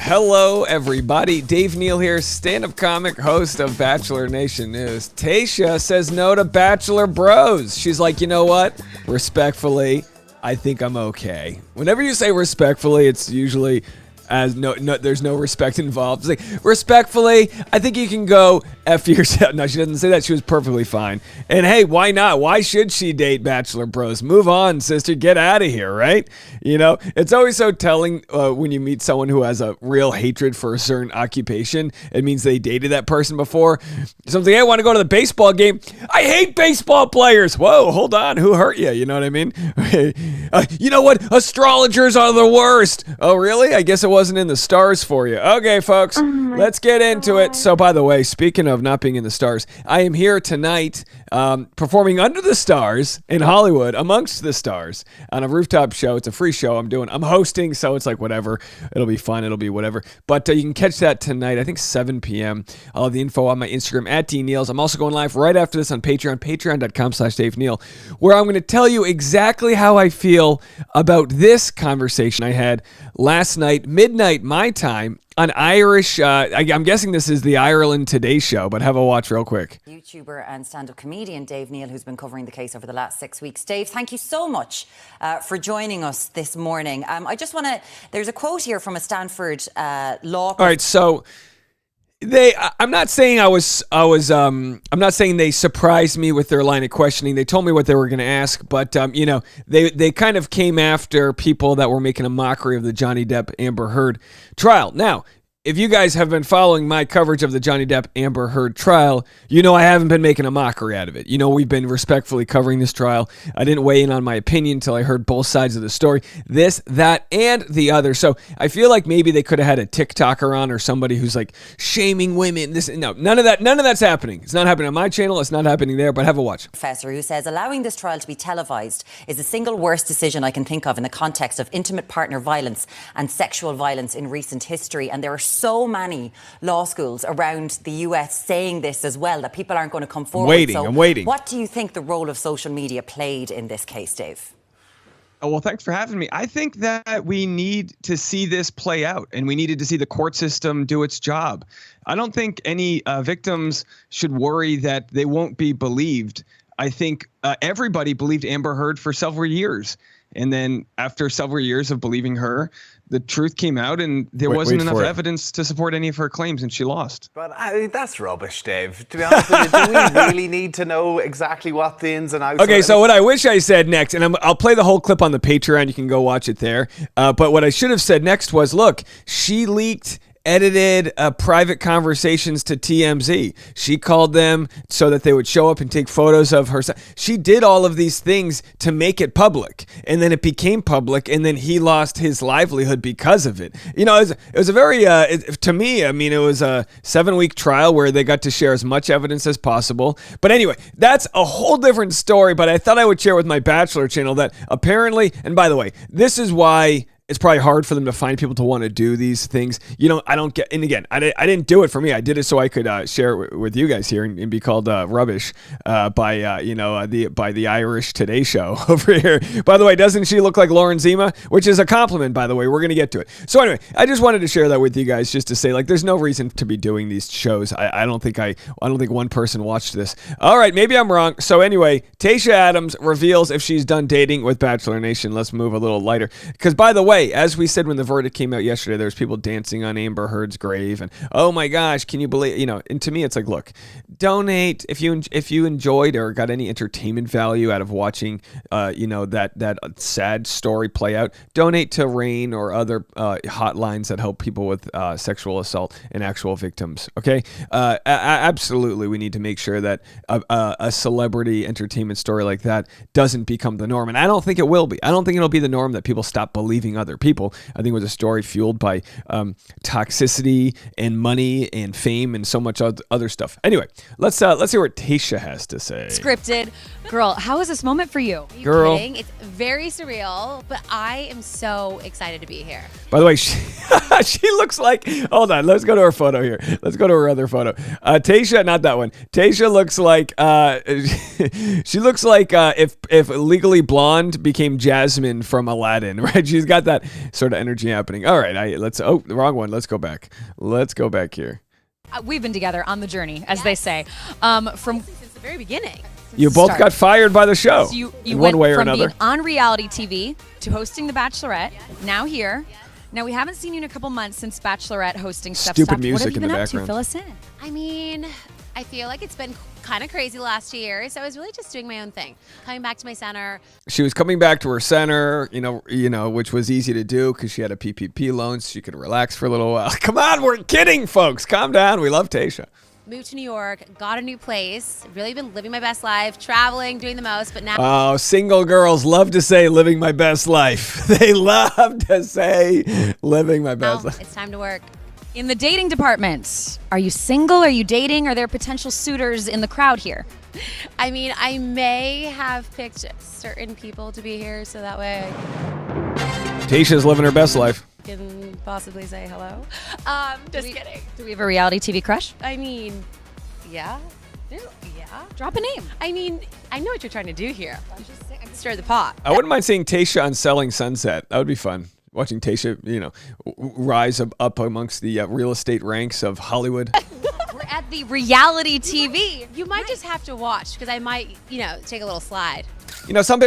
Hello, everybody. Dave Neal here, stand-up comic, host of Bachelor Nation News. Tayshia says no to Bachelor bros. She's like, you know what? Respectfully, I think I'm okay. Whenever you say respectfully, it's usually as no, there's no respect involved. It's like, respectfully, I think you can go F yourself. No, she doesn't say that. She was perfectly fine. And hey, why not? Why should she date Bachelor bros? Move on, sister. Get out of here, right? You know, it's always so telling when you meet someone who has a real hatred for a certain occupation. It means they dated that person before. Something, hey, I want to go to the baseball game. I hate baseball players. Whoa, hold on. Who hurt you? You know what I mean? You know what? Astrologers are the worst. Oh, really? I guess it wasn't in the stars for you. Okay, folks, let's get into it. So, by the way, speaking of not being in the stars, I am here tonight performing under the stars in Hollywood, amongst the stars, on a rooftop show. It's a free show I'm hosting, so it's like whatever. It'll be fun. It'll be whatever. But you can catch that tonight, I think 7 p.m. I'll have the info on my Instagram at DNeals. I'm also going live right after this on Patreon, patreon.com/Dave Neal, where I'm going to tell you exactly how I feel about this conversation I had last night, midnight my time, on Irish, I'm guessing this is the Ireland Today show, but have a watch real quick. YouTuber and stand-up comedian Dave Neal, who's been covering the case over the last 6 weeks. Dave, thank you so much for joining us this morning. I just want to, there's a quote here from a Stanford law. All right, so I'm not saying I'm not saying they surprised me with their line of questioning. They told me what they were going to ask, but you know, they kind of came after people that were making a mockery of the Johnny Depp Amber Heard trial. Now, if you guys have been following my coverage of the Johnny Depp Amber Heard trial, you know I haven't been making a mockery out of it. You know, we've been respectfully covering this trial. I didn't weigh in on my opinion until I heard both sides of the story. This, that, and the other. So I feel like maybe they could have had a TikToker on or somebody who's like shaming women. No, none of that's happening. It's not happening on my channel. It's not happening there, but have a watch. Professor who says allowing this trial to be televised is the single worst decision I can think of in the context of intimate partner violence and sexual violence in recent history. And there are so many law schools around the US saying this as well, that people aren't going to come forward. I'm waiting. What do you think the role of social media played in this case, Dave? Oh, well, thanks for having me. I think that we need to see this play out, and we needed to see the court system do its job. I don't think any victims should worry that they won't be believed. I think everybody believed Amber Heard for several years. And then after several years of believing her, the truth came out and there wasn't enough evidence to support any of her claims, and she lost. But I mean, that's rubbish, Dave. To be honest with you, do we really need to know exactly what the ins and outs Okay, so what I wish I said next, and I'll play the whole clip on the Patreon. You can go watch it there. But what I should have said next was, look, she leaked edited private conversations to TMZ. She called them so that they would show up and take photos of her. She did all of these things to make it public, and then it became public, and then he lost his livelihood because of it. You know, it was a very, to me, I mean, it was a 7-week trial where they got to share as much evidence as possible. But anyway, that's a whole different story, but I thought I would share with my Bachelor channel that apparently, and by the way, this is why it's probably hard for them to find people to want to do these things. You know, I don't get, and again, I didn't do it for me. I did it so I could share it with you guys here and be called rubbish by the Irish Today show over here. By the way, doesn't she look like Lauren Zima? Which is a compliment, by the way. We're going to get to it. So anyway, I just wanted to share that with you guys just to say, like, there's no reason to be doing these shows. I don't think one person watched this. All right, maybe I'm wrong. So anyway, Tayshia Adams reveals if she's done dating with Bachelor Nation. Let's move a little lighter. Because by the way, as we said when the verdict came out yesterday, there's people dancing on Amber Heard's grave, and oh my gosh, can you believe? You know, and to me, it's like, look, donate if you enjoyed or got any entertainment value out of watching, that sad story play out. Donate to RAINN or other hotlines that help people with sexual assault and actual victims. Okay, absolutely, we need to make sure that a celebrity entertainment story like that doesn't become the norm, and I don't think it will be. I don't think it'll be the norm that people stop believing other people. I think it was a story fueled by toxicity and money and fame and so much other stuff. Anyway, let's hear what Tayshia has to say. Scripted. Girl, how was this moment for you? Are you Girl. kidding? It's very surreal, but I am so excited to be here. By the way, She looks like, hold on, let's go to her photo here. Let's go to her other photo. Tayshia, not that one. Tayshia looks like, she looks like if Legally Blonde became Jasmine from Aladdin, right? She's got that sort of energy happening. All right, the wrong one. Let's go back. Let's go back here. We've been together on the journey, as they say. From Since the very beginning. You both Start. got fired by the show. So you in went one way or from another. being on reality TV to hosting The Bachelorette. Now here. Now we haven't seen you in a couple months since Bachelorette hosting stuff. Stupid stopped. music What have you in the been up to? background. Fill us in. I mean, I feel like it's been kind of crazy the last 2 years. So I was really just doing my own thing, coming back to my center. She was coming back to her center, which was easy to do because she had a PPP loan, so she could relax for a little while. Come on, we're kidding, folks. Calm down. We love Tayshia. Moved to New York, got a new place, really been living my best life, traveling, doing the most, but now Oh, single girls love to say living my best life. They love to say living my best life. it's time to work. In the dating department, are you single? Are you dating? Are there potential suitors in the crowd here? I mean, I may have picked certain people to be here so that way Tayshia's living her best life. I can possibly say hello. Just kidding. Do we have a reality TV crush? I mean, yeah. Yeah. Drop a name. I mean, I know what you're trying to do here. I'm just saying, stir the pot. I wouldn't mind seeing Tayshia on Selling Sunset. That would be fun. Watching Tayshia, rise up amongst the real estate ranks of Hollywood. We're at the reality TV. You might just have to watch because I might, take a little slide.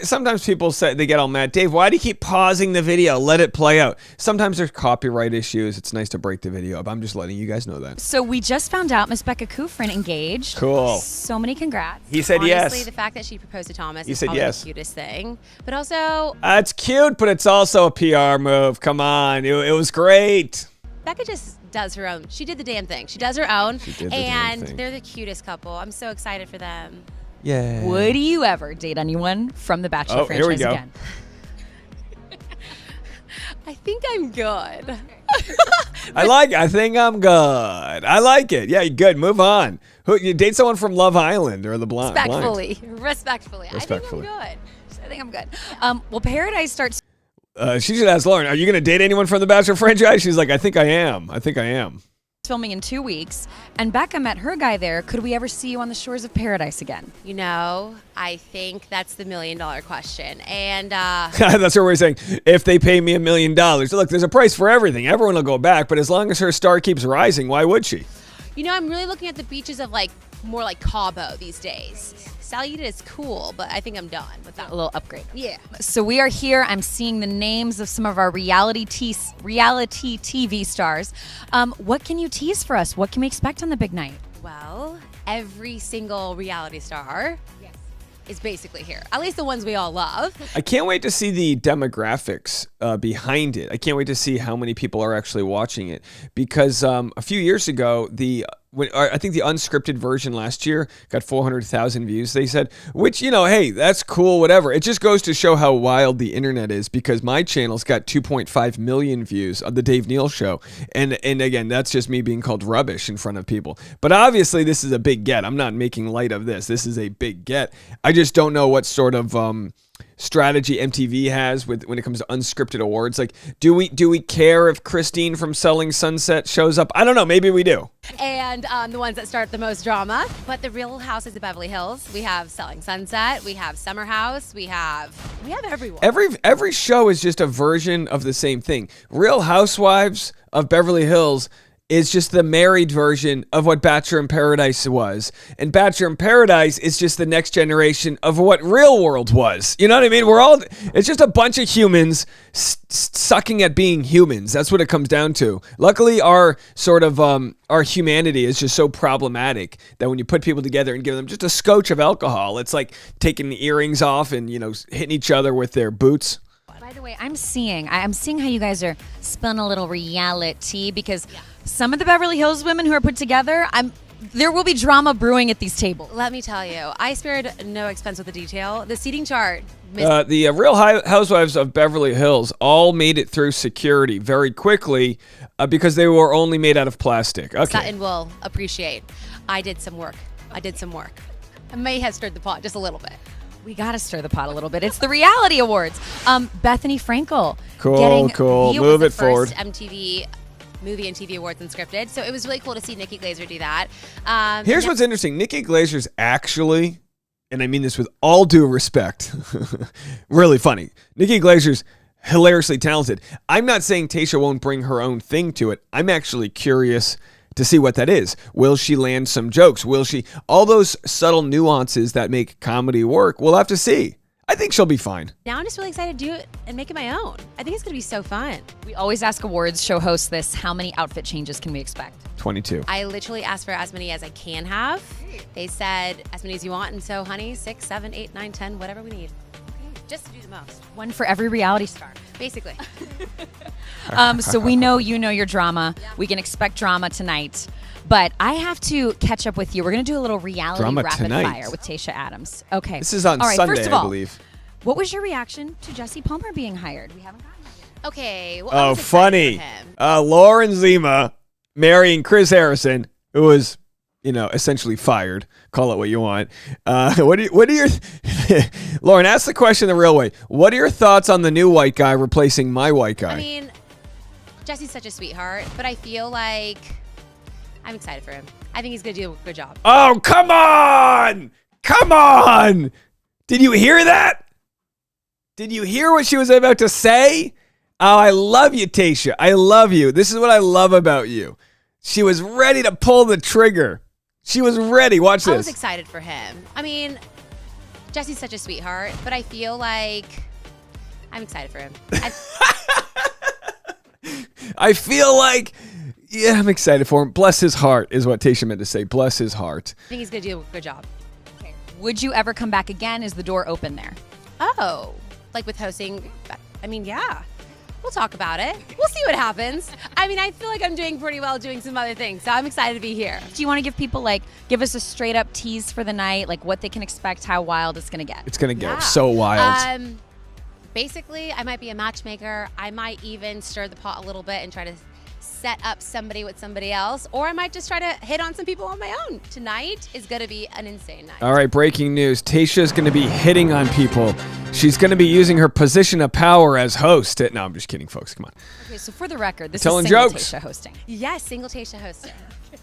Sometimes people say they get all mad. Dave, why do you keep pausing the video? Let it play out. Sometimes there's copyright issues. It's nice to break the video up. I'm just letting you guys know that. So we just found out Miss Becca Kufrin engaged. Cool. So many congrats. He said Honestly, yes. the fact that she proposed to Thomas He is said probably yes. the cutest thing. But also, It's cute, but it's also a PR move. Come on. It was great. Becca just does her own. She did the damn thing. She does her own. She did the damn and thing. they're the cutest couple. I'm so excited for them. Yeah. Would you ever date anyone from the Bachelor Oh, here we franchise go. again? I think I'm good. I think I'm good. I like it. Yeah, good. Move on. You date someone from Love Island or the Blind? Respectfully. Respectfully. I think I'm good. I think I'm good. Well, Paradise starts She should ask Lauren, are you going to date anyone from the Bachelor franchise? She's like, I think I am. filming in 2 weeks, and Becca met her guy there. Could we ever see you on the shores of Paradise again? I think that's the $1 million question. And That's what we're saying. If they pay me $1 million. Look, there's a price for everything. Everyone will go back, but as long as her star keeps rising, why would she? I'm really looking at the beaches of more like Cabo these days. Saluda is cool, but I think I'm done with that. A little upgrade. Yeah. So we are here. I'm seeing the names of some of our reality TV stars. What can you tease for us? What can we expect on the big night? Well, every single reality star is basically here. At least the ones we all love. I can't wait to see the demographics behind it. I can't wait to see how many people are actually watching it. Because a few years ago, I think the unscripted version last year got 400,000 views, they said, which, hey, that's cool, whatever. It just goes to show how wild the internet is, because my channel's got 2.5 million views on the Dave Neal show. And again, that's just me being called rubbish in front of people. But obviously this is a big get. I'm not making light of this. This is a big get. I just don't know what sort of strategy MTV has when it comes to unscripted awards. Like, do we care if Christine from Selling Sunset shows up? I don't know. Maybe we do. And the ones that start the most drama. But the Real Houses of Beverly Hills, we have Selling Sunset, we have Summer House, we have everyone. Every show is just a version of the same thing. Real Housewives of Beverly Hills is just the married version of what Bachelor in Paradise was. And Bachelor in Paradise is just the next generation of what Real World was. You know what I mean? It's just a bunch of humans sucking at being humans. That's what it comes down to. Luckily, our humanity is just so problematic that when you put people together and give them just a scotch of alcohol, it's like taking the earrings off and, hitting each other with their boots. By the way, I'm seeing how you guys are spilling a little reality, because some of the Beverly Hills women who are put together, there will be drama brewing at these tables. Let me tell you, I spared no expense with the detail. The seating chart. The Real Housewives of Beverly Hills all made it through security very quickly because they were only made out of plastic. Okay. Sutton will appreciate. I did some work. I may have stirred the pot just a little bit. We got to stir the pot a little bit. It's the reality awards. Bethany Frankel. Cool. Move it forward. First MTV movie and TV awards unscripted. So it was really cool to see Nikki Glaser do that. Here's what's interesting. Nikki Glazer's actually, and I mean this with all due respect, really funny. Nikki Glazer's hilariously talented. I'm not saying Tayshia won't bring her own thing to it. I'm actually curious to see what that is. Will she land some jokes? Will she? All those subtle nuances that make comedy work, we'll have to see. I think she'll be fine. Now I'm just really excited to do it and make it my own. I think it's going to be so fun. We always ask awards show hosts this. How many outfit changes can we expect? 22. I literally asked for as many as I can have. They said as many as you want. And so, honey, 6, 7, 8, 9, 10, whatever we need. Just to do the most. One for every reality star. Basically. So we know you know your drama. We can expect drama tonight. But I have to catch up with you. We're going to do a little reality Drama rapid tonight? fire with Tayshia Adams. Okay. This is on all right, Sunday, first of all, I believe. What was your reaction to Jesse Palmer being hired? We haven't gotten that yet. Okay. Well, I Oh, was excited funny. for him. Lauren Zima marrying Chris Harrison, who was, essentially fired. Call it what you want. What are your Lauren, ask the question the real way. What are your thoughts on the new white guy replacing my white guy? I mean, Jesse's such a sweetheart, but I feel like I'm excited for him. I think he's going to do a good job. Oh, come on! Come on! Did you hear that? Did you hear what she was about to say? Oh, I love you, Tayshia. I love you. This is what I love about you. She was ready to pull the trigger. She was ready. Watch this. I was excited for him. I mean, Jesse's such a sweetheart, but I feel like I'm excited for him. I feel like, I'm excited for him. Bless his heart is what Tayshia meant to say. Bless his heart. I think he's going to do a good job. Okay. Would you ever come back again? Is the door open there? Oh, like with hosting? I mean, yeah. We'll talk about it. We'll see what happens. I mean, I feel like I'm doing pretty well doing some other things, so I'm excited to be here. Do you want to give people, give us a straight up tease for the night, like what they can expect, how wild it's going to get? It's going to get Yeah. so wild. Basically, I might be a matchmaker. I might even stir the pot a little bit and try to set up somebody with somebody else, or I might just try to hit on some people on my own. Tonight is going to be an insane night. All right, breaking news. Tayshia is going to be hitting on people. She's going to be using her position of power as host. No, I'm just kidding, folks. Come on. Okay, so for the record, this Telling is single jokes. Tayshia hosting. Yes, single Tayshia hosting.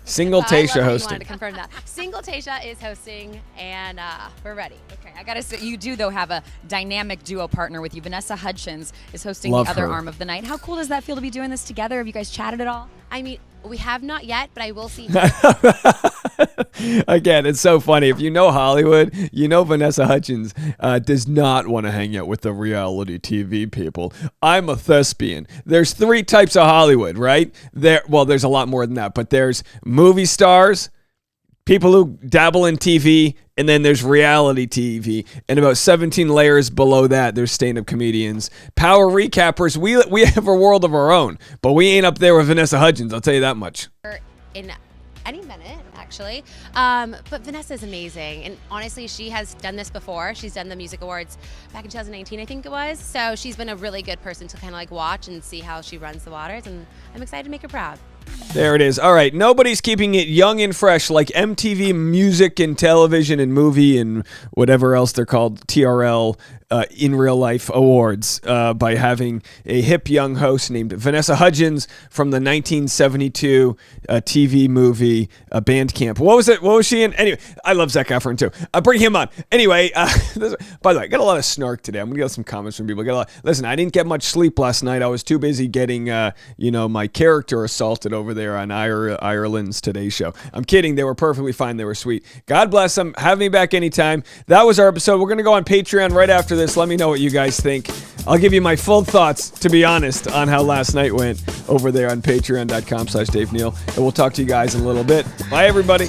Single I love Tayshia that you hosting. wanted to confirm that. Single Tayshia is hosting, and we're ready. Okay, I gotta say, you do though have a dynamic duo partner with you. Vanessa Hudgens is hosting Love the other her. arm of the night. How cool does that feel to be doing this together? Have you guys chatted at all? I mean, we have not yet, but I will see. Again, it's so funny. If you know Hollywood, you know Vanessa Hudgens does not want to hang out with the reality TV people. I'm a thespian. There's 3 types of Hollywood, right? There's a lot more than that, but there's movie stars, people who dabble in TV, and then there's reality TV. And about 17 layers below that, there's stand-up comedians. Power recappers, we have a world of our own, but we ain't up there with Vanessa Hudgens, I'll tell you that much. In any minute, actually. But Vanessa is amazing. And honestly, she has done this before. She's done the music awards back in 2019, I think it was. So she's been a really good person to kind of watch and see how she runs the waters. And I'm excited to make her proud. There it is. All right. Nobody's keeping it young and fresh like MTV Music and Television and Movie and whatever else they're called, TRL, in real life awards by having a hip young host named Vanessa Hudgens from the 1972 TV movie Bandcamp. What was it? What was she in? Anyway, I love Zac Efron too. Bring him on. Anyway, by the way, I got a lot of snark today. I'm going to get some comments from people. Listen, I didn't get much sleep last night. I was too busy getting, my character assaulted over there on Ireland's Today Show. I'm kidding. They were perfectly fine. They were sweet. God bless them. Have me back anytime. That was our episode. We're going to go on Patreon right after this. Let me know what you guys think. I'll give you my full thoughts, to be honest, on how last night went over there on patreon.com/Dave Neal. And we'll talk to you guys in a little bit. Bye, everybody.